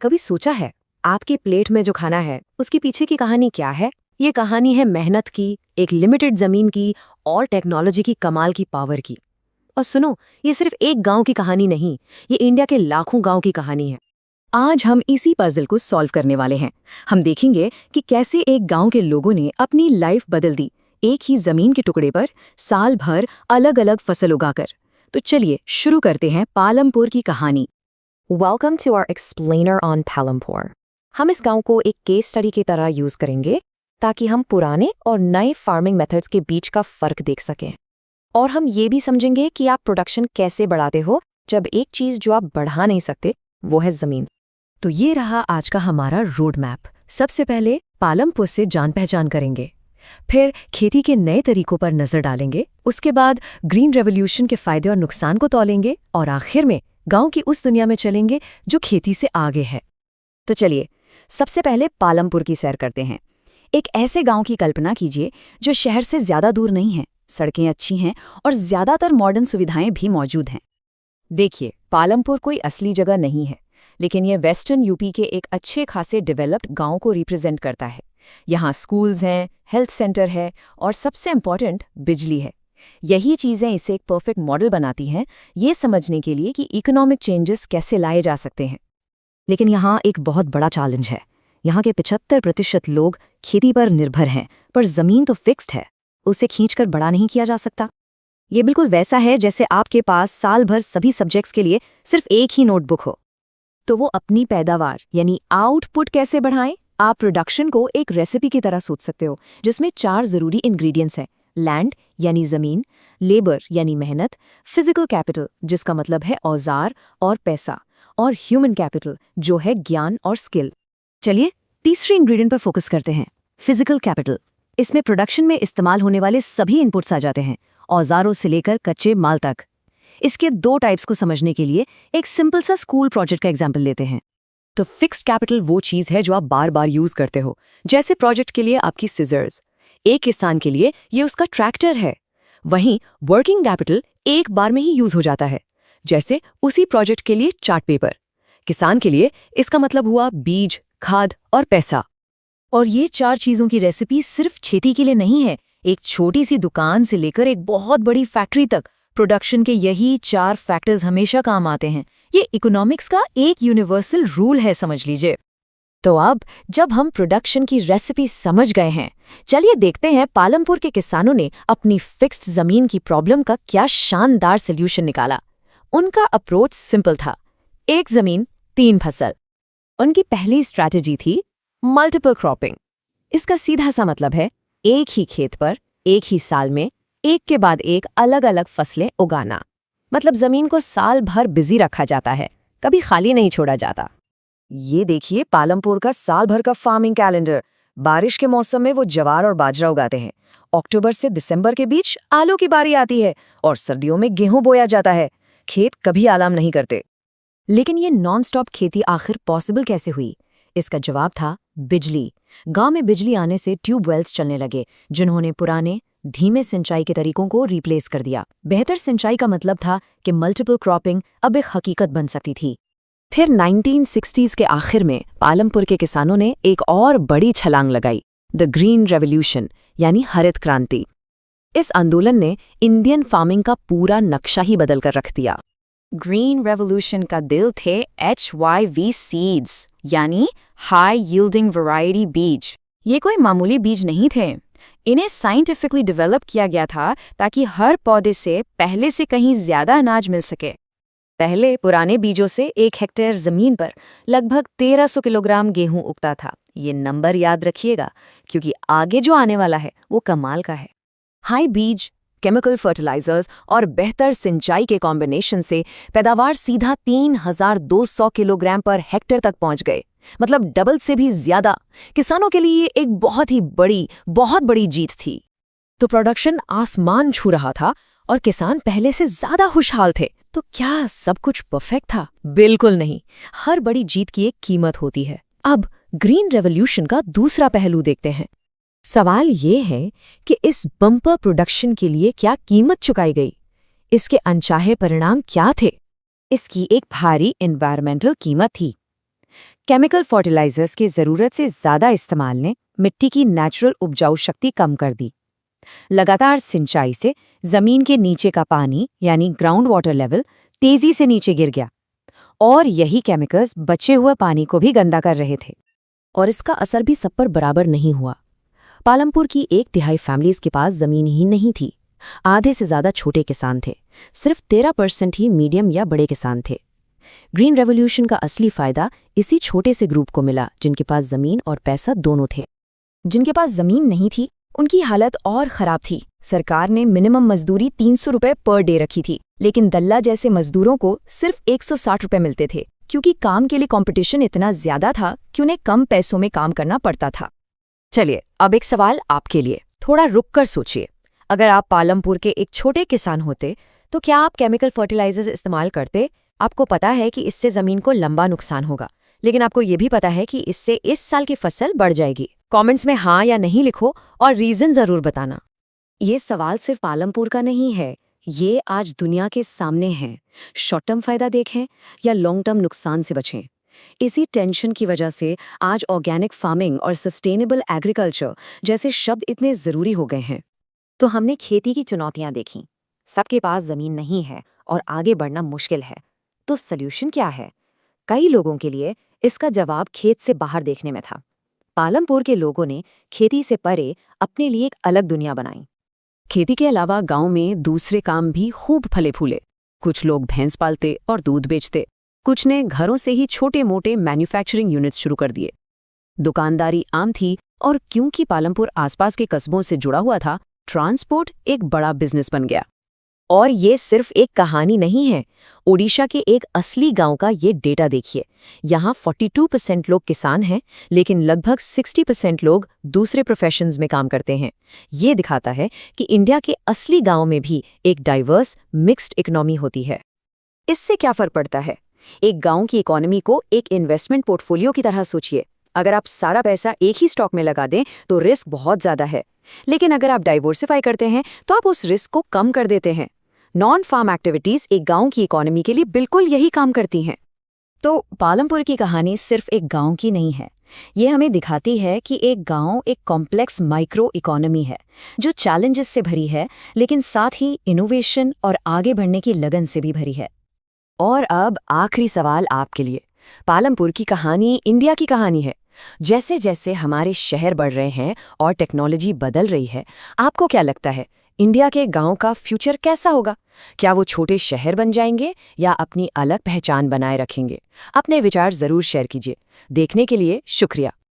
कभी सोचा है आपके प्लेट में जो खाना है उसके पीछे की कहानी क्या है? ये कहानी है मेहनत की, एक लिमिटेड जमीन की और टेक्नोलॉजी की कमाल की पावर की। और सुनो, ये सिर्फ एक गांव की कहानी नहीं, ये इंडिया के लाखों गांव की कहानी है। आज हम इसी पजल को सॉल्व करने वाले हैं। हम देखेंगे कि कैसे एक गांव के लोगों ने अपनी लाइफ बदल दी, एक ही जमीन के टुकड़े पर साल भर अलग अलग फसल उगाकर। तो चलिए शुरू करते हैं पालमपुर की कहानी। Welcome to our explainer on Palampur. हम इस गांव को एक केस स्टडी की तरह यूज करेंगे ताकि हम पुराने और नए फार्मिंग मेथड्स के बीच का फर्क देख सकें। और हम ये भी समझेंगे कि आप प्रोडक्शन कैसे बढ़ाते हो जब एक चीज जो आप बढ़ा नहीं सकते वो है जमीन। तो ये रहा आज का हमारा रोड मैप। सबसे पहले पालमपुर से जान पहचान करेंगे, फिर खेती के नए तरीकों पर नजर डालेंगे, उसके बाद ग्रीन रेवोल्यूशन के फायदे और नुकसान को तौलेंगे और आखिर में गांव की उस दुनिया में चलेंगे जो खेती से आगे है। तो चलिए सबसे पहले पालमपुर की सैर करते हैं। एक ऐसे गांव की कल्पना कीजिए जो शहर से ज्यादा दूर नहीं है, सड़कें अच्छी हैं और ज्यादातर मॉडर्न सुविधाएं भी मौजूद हैं। देखिए, पालमपुर कोई असली जगह नहीं है, लेकिन यह वेस्टर्न यूपी के एक अच्छे खासे डेवलप्ड गांव को रिप्रेजेंट करता है। यहाँ स्कूल्स हैं, हेल्थ सेंटर है और सबसे इम्पॉर्टेंट बिजली है। यही चीज़ें इसे एक परफेक्ट मॉडल बनाती हैं, ये समझने के लिए कि इकोनॉमिक चेंजेस कैसे लाए जा सकते हैं। लेकिन यहाँ एक बहुत बड़ा चैलेंज है। यहाँ के 75% लोग खेती पर निर्भर हैं, पर ज़मीन तो फिक्स्ड है, उसे खींचकर बड़ा नहीं किया जा सकता। ये बिल्कुल वैसा है जैसे आपके पास साल भर सभी सब्जेक्ट्स के लिए सिर्फ एक ही नोटबुक हो। तो वो अपनी पैदावार यानी आउटपुट कैसे बढ़ाएं? आप प्रोडक्शन को एक रेसिपी की तरह सोच सकते हो, जिसमें 4 ज़रूरी इंग्रेडिएंट्स हैं: लैंड यानी ज़मीन, लेबर यानी मेहनत, फिजिकल कैपिटल जिसका मतलब है औजार और पैसा, और ह्यूमन कैपिटल जो है ज्ञान और स्किल। चलिए तीसरे इंग्रेडिएंट पर फोकस करते हैं, फिजिकल कैपिटल। इसमें प्रोडक्शन में इस्तेमाल होने वाले सभी इनपुट्स आ जाते हैं, औजारों से लेकर कच्चे माल तक। इसके 2 टाइप्स को समझने के लिए एक सिंपल सा स्कूल प्रोजेक्ट का एग्जाम्पल लेते हैं। तो फिक्स्ड कैपिटल वो चीज़ है जो आप बार बार यूज करते हो, जैसे प्रोजेक्ट के लिए आपकी सिजर्स। एक किसान के लिए ये उसका ट्रैक्टर है। वहीं वर्किंग कैपिटल एक बार में ही यूज हो जाता है, जैसे उसी प्रोजेक्ट के लिए चार्ट पेपर। किसान के लिए इसका मतलब हुआ बीज, खाद और पैसा। और ये 4 चीज़ों की रेसिपी सिर्फ खेती के लिए नहीं है। एक छोटी सी दुकान से लेकर एक बहुत बड़ी फैक्ट्री तक प्रोडक्शन के यही 4 फैक्टर्स हमेशा काम आते हैं। ये इकोनॉमिक्स का एक यूनिवर्सल रूल है, समझ लीजिए। तो अब जब हम प्रोडक्शन की रेसिपी समझ गए हैं, चलिए देखते हैं पालमपुर के किसानों ने अपनी फिक्स्ड जमीन की प्रॉब्लम का क्या शानदार सॉल्यूशन निकाला। उनका अप्रोच सिंपल था, एक जमीन 3 फसल। उनकी पहली स्ट्रैटेजी थी मल्टीपल क्रॉपिंग। इसका सीधा सा मतलब है एक ही खेत पर एक ही साल में एक के बाद एक अलग अलग फसलें उगाना। मतलब जमीन को साल भर बिजी रखा जाता है, कभी खाली नहीं छोड़ा जाता। ये देखिए पालमपुर का साल भर का फार्मिंग कैलेंडर। बारिश के मौसम में वो ज्वार और बाजरा उगाते हैं, अक्टूबर से दिसंबर के बीच आलू की बारी आती है और सर्दियों में गेहूं बोया जाता है। खेत कभी आराम नहीं करते। लेकिन ये नॉन स्टॉप खेती आखिर पॉसिबल कैसे हुई? इसका जवाब था बिजली। गांव में बिजली आने से ट्यूबवेल्स चलने लगे, जिन्होंने पुराने धीमे सिंचाई के तरीकों को रिप्लेस कर दिया। बेहतर सिंचाई का मतलब था कि मल्टीपल क्रॉपिंग अब एक हकीकत बन सकती थी। फिर 1960s के आखिर में पालमपुर के किसानों ने एक और बड़ी छलांग लगाई, द ग्रीन रेवोल्यूशन यानी हरित क्रांति। इस आंदोलन ने इंडियन फार्मिंग का पूरा नक्शा ही बदल कर रख दिया। ग्रीन रेवोल्यूशन का दिल थे HYV सीड्स यानी हाई यील्डिंग वैरायटी बीज। ये कोई मामूली बीज नहीं थे, इन्हें साइंटिफिकली डेवलप किया गया था ताकि हर पौधे से पहले से कहीं ज्यादा अनाज मिल सके। पहले पुराने बीजों से 1 हेक्टेयर जमीन पर लगभग 1300 किलोग्राम गेहूं उगता था। ये नंबर याद रखिएगा, क्योंकि आगे जो आने वाला है वो कमाल का है। हाई बीज, केमिकल फर्टिलाइजर्स और बेहतर सिंचाई के कॉम्बिनेशन से पैदावार सीधा 3200 किलोग्राम पर हेक्टेयर तक पहुंच गए, मतलब डबल से भी ज्यादा। किसानों के लिए एक बहुत बड़ी जीत थी। तो प्रोडक्शन आसमान छू रहा था और किसान पहले से ज्यादा खुशहाल थे। तो क्या सब कुछ परफेक्ट था? बिल्कुल नहीं। हर बड़ी जीत की एक कीमत होती है। अब ग्रीन रेवोल्यूशन का दूसरा पहलू देखते हैं। सवाल ये है कि इस बम्पर प्रोडक्शन के लिए क्या कीमत चुकाई गई? इसके अनचाहे परिणाम क्या थे? इसकी एक भारी एनवायरमेंटल कीमत थी। केमिकल फर्टिलाइजर्स की ज़रूरत से ज़्यादा इस्तेमाल ने मिट्टी की नेचुरल उपजाऊ शक्ति कम कर दी। लगातार सिंचाई से ज़मीन के नीचे का पानी यानी ग्राउंड वाटर लेवल तेज़ी से नीचे गिर गया और यही केमिकल्स बचे हुए पानी को भी गंदा कर रहे थे। और इसका असर भी सब पर बराबर नहीं हुआ। पालमपुर की 1/3 फैमिलीज के पास जमीन ही नहीं थी। आधे से ज्यादा छोटे किसान थे। सिर्फ 13% ही मीडियम या बड़े किसान थे। ग्रीन रेवोल्यूशन का असली फायदा इसी छोटे से ग्रुप को मिला जिनके पास जमीन और पैसा दोनों थे। जिनके पास जमीन नहीं थी उनकी हालत और खराब थी। सरकार ने मिनिमम मजदूरी 300 रुपए पर डे रखी थी, लेकिन दल्ला जैसे मजदूरों को सिर्फ 160 रुपए मिलते थे, क्योंकि काम के लिए कंपटीशन इतना ज्यादा था कि उन्हें कम पैसों में काम करना पड़ता था। चलिए, अब एक सवाल आपके लिए। थोड़ा रुककर सोचिए, अगर आप पालमपुर के एक छोटे किसान होते तो क्या आप केमिकल फर्टिलाइजर्स इस्तेमाल करते? आपको पता है कि इससे ज़मीन को लंबा नुकसान होगा, लेकिन आपको ये भी पता है कि इससे इस साल की फसल बढ़ जाएगी। कमेंट्स में हाँ या नहीं लिखो और रीज़न ज़रूर बताना। ये सवाल सिर्फ पालमपुर का नहीं है, ये आज दुनिया के सामने है। शॉर्ट टर्म फ़ायदा देखें या लॉन्ग टर्म नुकसान से बचें। इसी टेंशन की वजह से आज ऑर्गेनिक फार्मिंग और सस्टेनेबल एग्रीकल्चर जैसे शब्द इतने ज़रूरी हो गए हैं। तो हमने खेती की चुनौतियां देखी। सबके पास ज़मीन नहीं है और आगे बढ़ना मुश्किल है। तो सल्यूशन क्या है? कई लोगों के लिए इसका जवाब खेत से बाहर देखने में था। पालमपुर के लोगों ने खेती से परे अपने लिए एक अलग दुनिया बनाई। खेती के अलावा गांव में दूसरे काम भी खूब फले फूले। कुछ लोग भैंस पालते और दूध बेचते। कुछ ने घरों से ही छोटे मोटे मैन्युफैक्चरिंग यूनिट्स शुरू कर दिए। दुकानदारी आम थी और क्योंकि पालमपुर आसपास के कस्बों से जुड़ा हुआ था, ट्रांसपोर्ट एक बड़ा बिजनेस बन गया। और ये सिर्फ एक कहानी नहीं है। ओडिशा के एक असली गांव का ये डेटा देखिए। यहाँ 42% लोग किसान हैं, लेकिन लगभग 60% लोग दूसरे प्रोफेशंस में काम करते हैं। ये दिखाता है कि इंडिया के असली गांव में भी एक डाइवर्स मिक्स्ड इकोनॉमी होती है। इससे क्या फर्क पड़ता है? एक गांव की इकोनॉमी को एक इन्वेस्टमेंट पोर्टफोलियो की तरह सोचिए। अगर आप सारा पैसा एक ही स्टॉक में लगा दें तो रिस्क बहुत ज़्यादा है, लेकिन अगर आप डाइवर्सिफाई करते हैं तो आप उस रिस्क को कम कर देते हैं। नॉन फार्म एक्टिविटीज़ एक गांव की इकोनॉमी के लिए बिल्कुल यही काम करती हैं। तो पालमपुर की कहानी सिर्फ एक गांव की नहीं है। ये हमें दिखाती है कि एक गांव एक कॉम्प्लेक्स माइक्रो इकोनॉमी है जो चैलेंजेस से भरी है, लेकिन साथ ही इनोवेशन और आगे बढ़ने की लगन से भी भरी है। और अब आखिरी सवाल आपके लिए। पालमपुर की कहानी इंडिया की कहानी है। जैसे जैसे हमारे शहर बढ़ रहे हैं और टेक्नोलॉजी बदल रही है, आपको क्या लगता है इंडिया के गांव का फ्यूचर कैसा होगा? क्या वो छोटे शहर बन जाएंगे या अपनी अलग पहचान बनाए रखेंगे? अपने विचार ज़रूर शेयर कीजिए। देखने के लिए शुक्रिया।